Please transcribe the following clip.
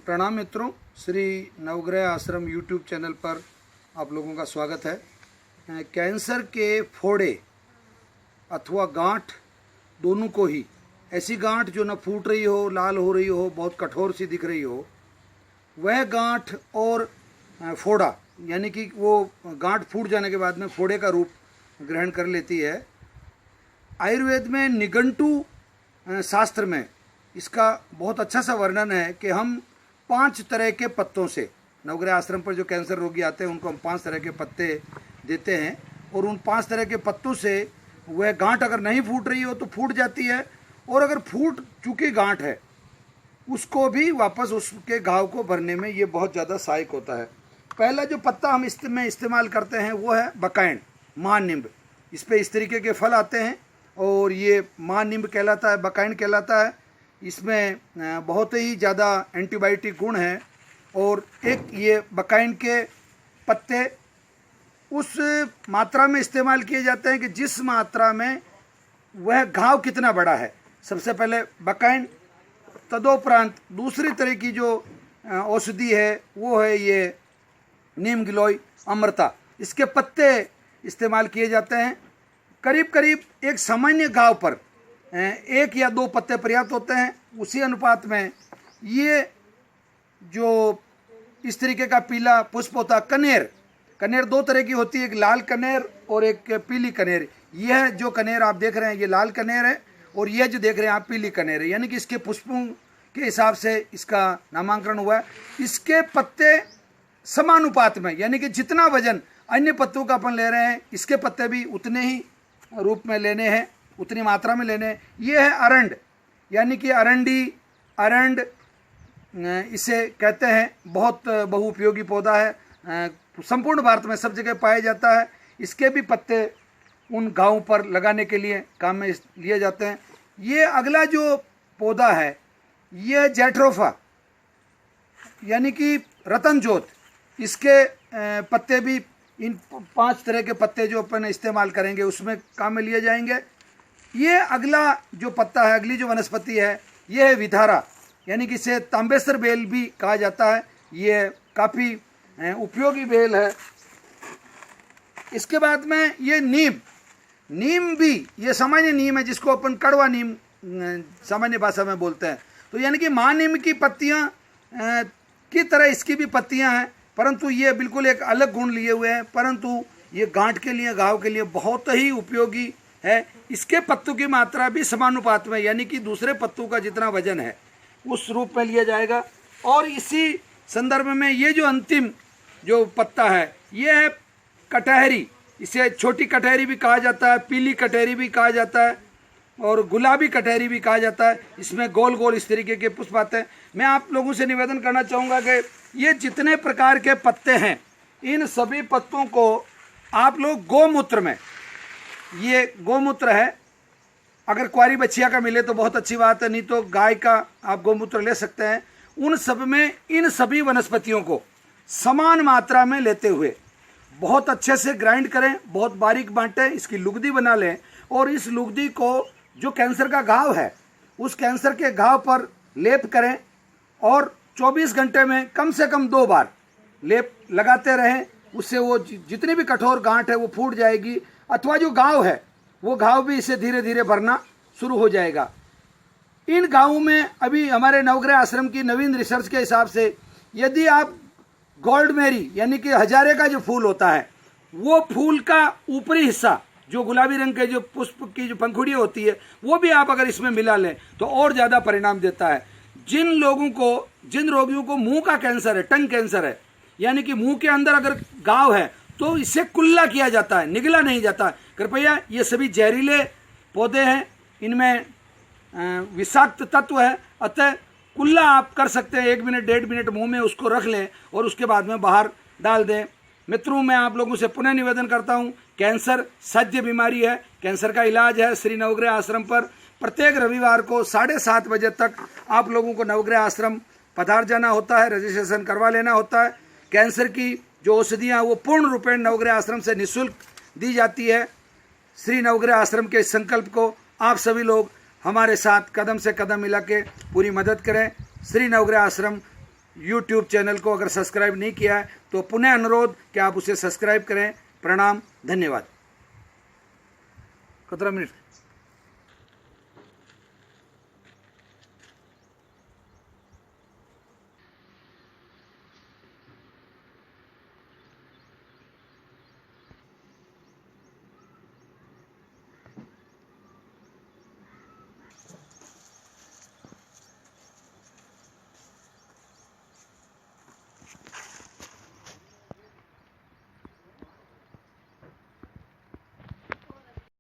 प्रणाम मित्रों, श्री नवग्रह आश्रम यूट्यूब चैनल पर आप लोगों का स्वागत है। कैंसर के फोड़े अथवा गांठ दोनों को ही, ऐसी गांठ जो न फूट रही हो, लाल हो रही हो, बहुत कठोर सी दिख रही हो, वह गांठ और फोड़ा यानी कि वो गांठ फूट जाने के बाद में फोड़े का रूप ग्रहण कर लेती है। आयुर्वेद में निघंटु शास्त्र में इसका बहुत अच्छा सा वर्णन है कि हम 5 तरह के पत्तों से, नवग्रह आश्रम पर जो कैंसर रोगी आते हैं उनको हम 5 तरह के पत्ते देते हैं और उन 5 तरह के पत्तों से वह गांठ अगर नहीं फूट रही हो तो फूट जाती है, और अगर फूट चुकी गांठ है उसको भी वापस उसके घाव को भरने में ये बहुत ज़्यादा सहायक होता है। पहला जो पत्ता हम इसमें इस्तेमाल करते हैं वो है बकाइण, महानिम्ब। इस पर इस तरीके के फल आते हैं और ये महानिम्ब कहलाता है, बकाइण कहलाता है। इसमें बहुत ही ज़्यादा एंटीबायोटिक गुण हैं और एक ये बकाइण के पत्ते उस मात्रा में इस्तेमाल किए जाते हैं कि जिस मात्रा में वह घाव कितना बड़ा है। सबसे पहले बकाइण, तदोपरांत दूसरी तरह की जो औषधि है वो है ये नीम गिलोय, अमृता। इसके पत्ते इस्तेमाल किए जाते हैं। करीब करीब एक सामान्य घाव पर 1 या 2 पत्ते पर्याप्त होते हैं। उसी अनुपात में ये जो इस तरीके का पीला पुष्प होता है, कनेर 2 तरह की होती है, एक लाल कनेर और एक पीली कनेर। यह जो कनेर आप देख रहे हैं ये लाल कनेर है और यह जो देख रहे हैं आप पीली कनेर है, यानी कि इसके पुष्पों के हिसाब से इसका नामांकन हुआ है। इसके पत्ते समानुपात में, यानी कि जितना वजन अन्य पत्तों का अपन ले रहे हैं इसके पत्ते भी उतने ही रूप में लेने हैं, उतनी मात्रा में लेने हैं। ये है अरंड, यानी कि अरंड इसे कहते हैं। बहुत बहुउपयोगी पौधा है, संपूर्ण भारत में सब जगह पाया जाता है। इसके भी पत्ते उन घावों पर लगाने के लिए काम में लिए जाते हैं। ये अगला जो पौधा है ये जैट्रोफा यानी कि रतन जोत, इसके पत्ते भी इन 5 तरह के पत्ते जो अपन इस्तेमाल करेंगे उसमें काम में लिए जाएंगे। ये अगला जो पत्ता है, अगली जो वनस्पति है ये है विधारा, यानी कि इसे तांबेसर बेल भी कहा जाता है। ये काफ़ी उपयोगी बेल है। इसके बाद में ये नीम भी ये सामान्य नीम है जिसको अपन कड़वा नीम सामान्य भाषा में बोलते हैं। तो यानी कि महानीम की पत्तियां की तरह इसकी भी पत्तियां हैं, परंतु ये बिल्कुल एक अलग गुण लिए हुए हैं। परंतु ये गांठ के लिए, घाव के लिए बहुत ही उपयोगी है। इसके पत्तों की मात्रा भी समानुपात में, यानी कि दूसरे पत्तों का जितना वजन है उस रूप में लिया जाएगा। और इसी संदर्भ में ये जो अंतिम जो पत्ता है ये है कटहरी। इसे छोटी कटहरी भी कहा जाता है, पीली कटहरी भी कहा जाता है और गुलाबी कटहरी भी कहा जाता है। इसमें गोल गोल इस तरीके के पुष्प आते हैं। मैं आप लोगों से निवेदन करना चाहूँगा कि ये जितने प्रकार के पत्ते हैं इन सभी पत्तों को आप लोग गोमूत्र में, ये गोमूत्र है, अगर कुंवारी बछिया का मिले तो बहुत अच्छी बात है, नहीं तो गाय का आप गोमूत्र ले सकते हैं। उन सब में इन सभी वनस्पतियों को समान मात्रा में लेते हुए बहुत अच्छे से ग्राइंड करें, बहुत बारीक बांटें, इसकी लुगदी बना लें और इस लुगदी को जो कैंसर का घाव है उस कैंसर के घाव पर लेप करें और 24 घंटे में कम से कम 2 बार लेप लगाते रहें। उससे वो जितनी भी कठोर गांठ है वो फूट जाएगी, अथवा जो घाव है वो घाव भी इसे धीरे धीरे भरना शुरू हो जाएगा। इन घावों में अभी हमारे नवग्रह आश्रम की नवीन रिसर्च के हिसाब से यदि आप गोल्ड मेरी यानी कि हजारे का जो फूल होता है वो फूल का ऊपरी हिस्सा, जो गुलाबी रंग के जो पुष्प की जो पंखुड़ी होती है वो भी आप अगर इसमें मिला लें तो और ज़्यादा परिणाम देता है। जिन रोगियों को मुंह का कैंसर है, टंग कैंसर है, यानी कि मुंह के अंदर अगर घाव है तो इससे कुल्ला किया जाता है, निगला नहीं जाता। कृपया ये सभी जहरीले पौधे हैं, इनमें विषाक्त तत्व है, अतः कुल्ला आप कर सकते हैं। 1 मिनट 1.5 मिनट मुंह में उसको रख लें और उसके बाद में बाहर डाल दें। मित्रों, मैं आप लोगों से पुनः निवेदन करता हूं, कैंसर साध्य बीमारी है। कैंसर का इलाज है श्री नवग्रह आश्रम पर। प्रत्येक रविवार को 7:30 बजे तक आप लोगों को नवग्रह आश्रम पधार जाना होता है, रजिस्ट्रेशन करवा लेना होता है। कैंसर की जो औषधियाँ वो पूर्ण रूपेण नवग्रह आश्रम से निःशुल्क दी जाती है। श्री नवग्रह आश्रम के संकल्प को आप सभी लोग हमारे साथ कदम से कदम मिला के पूरी मदद करें। श्री नवग्रह आश्रम यूट्यूब चैनल को अगर सब्सक्राइब नहीं किया है तो पुनः अनुरोध कि आप उसे सब्सक्राइब करें। प्रणाम, धन्यवाद। 15 मिनट।